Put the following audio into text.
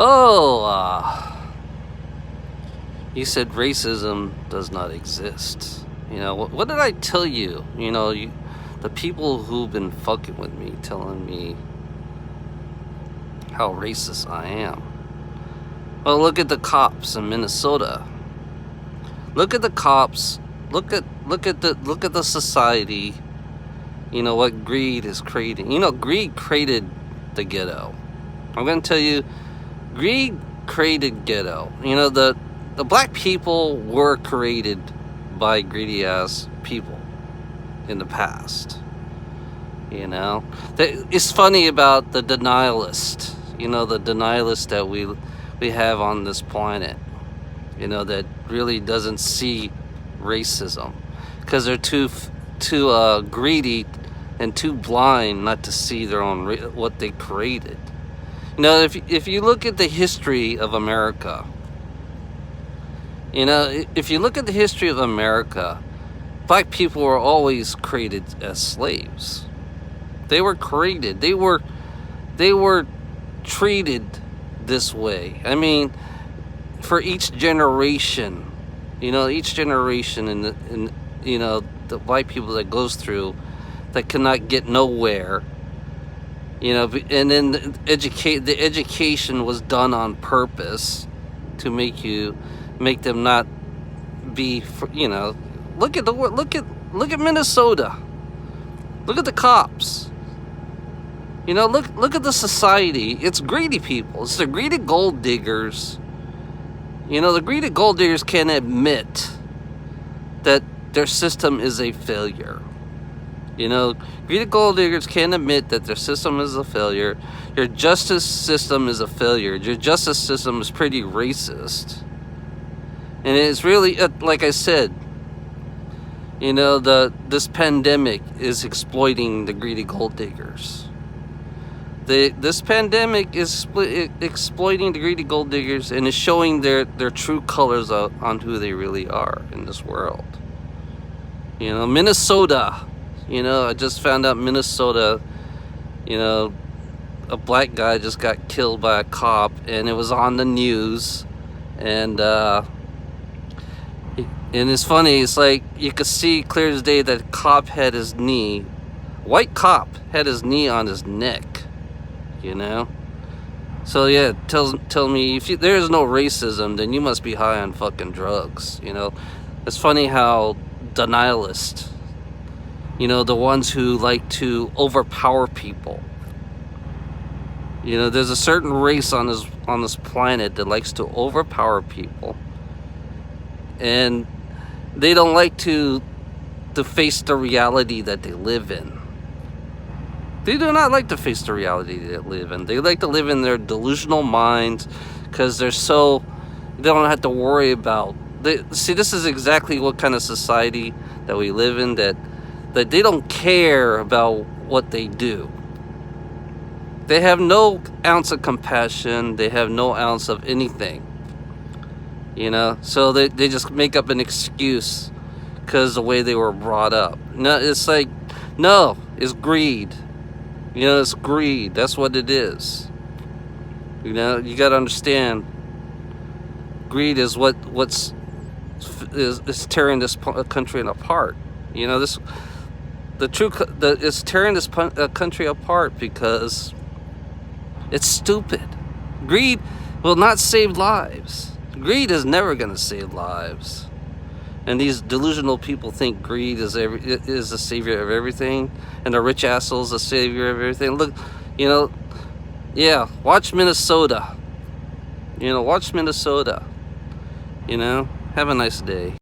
Oh, you said racism does not exist. What did I tell you? The people who've been fucking with me, telling me how racist I am. Well, look at the cops in Minnesota. Look at the cops. Look at the society. What greed is creating. Greed created the ghetto. I'm gonna tell you, greed created ghetto. The black people were created by greedy ass people in the past. It's funny about the denialist. The denialist that we have on this planet. That really doesn't see racism because they're too greedy and too blind not to see their own what they created. If you look at the history of America, black people were always created as slaves. They were created. They were treated this way. I mean, for each generation, each generation in the white people that goes through that cannot get nowhere, and then the education was done on purpose to make them not be, look at Minnesota. Look at the cops. Look at the society. It's greedy people. It's the greedy gold diggers. The greedy gold diggers can't admit that their system is a failure. Greedy gold diggers can't admit that their system is a failure. Your justice system is a failure. Your justice system is pretty racist. And it's really, like I said, this pandemic is exploiting the greedy gold diggers. This pandemic is exploiting the greedy gold diggers and is showing their true colors on who they really are in this world. Minnesota. I just found out Minnesota, a black guy just got killed by a cop, and it was on the news. And it's funny, it's like you could see clear as day that cop had his knee, white cop had his knee on his neck. So yeah, tell me, if there is no racism, then you must be high on fucking drugs. It's funny how denialists, the ones who like to overpower people. There's a certain race on this planet that likes to overpower people, and they don't like to face the reality that they live in. They do not like to face the reality they live in. They like to live in their delusional minds because they don't have to worry about. This is exactly what kind of society that we live in, that they don't care about what they do. They have no ounce of compassion. They have no ounce of anything. So they just make up an excuse because the way they were brought up. It's greed. It's greed. That's what it is. You got to understand. Greed is what's tearing this country apart. It's tearing this country apart because it's stupid. Greed will not save lives. Greed is never going to save lives. And these delusional people think greed is the savior of everything, and the rich asshole's the savior of everything. Look, watch Minnesota. Watch Minnesota. Have a nice day.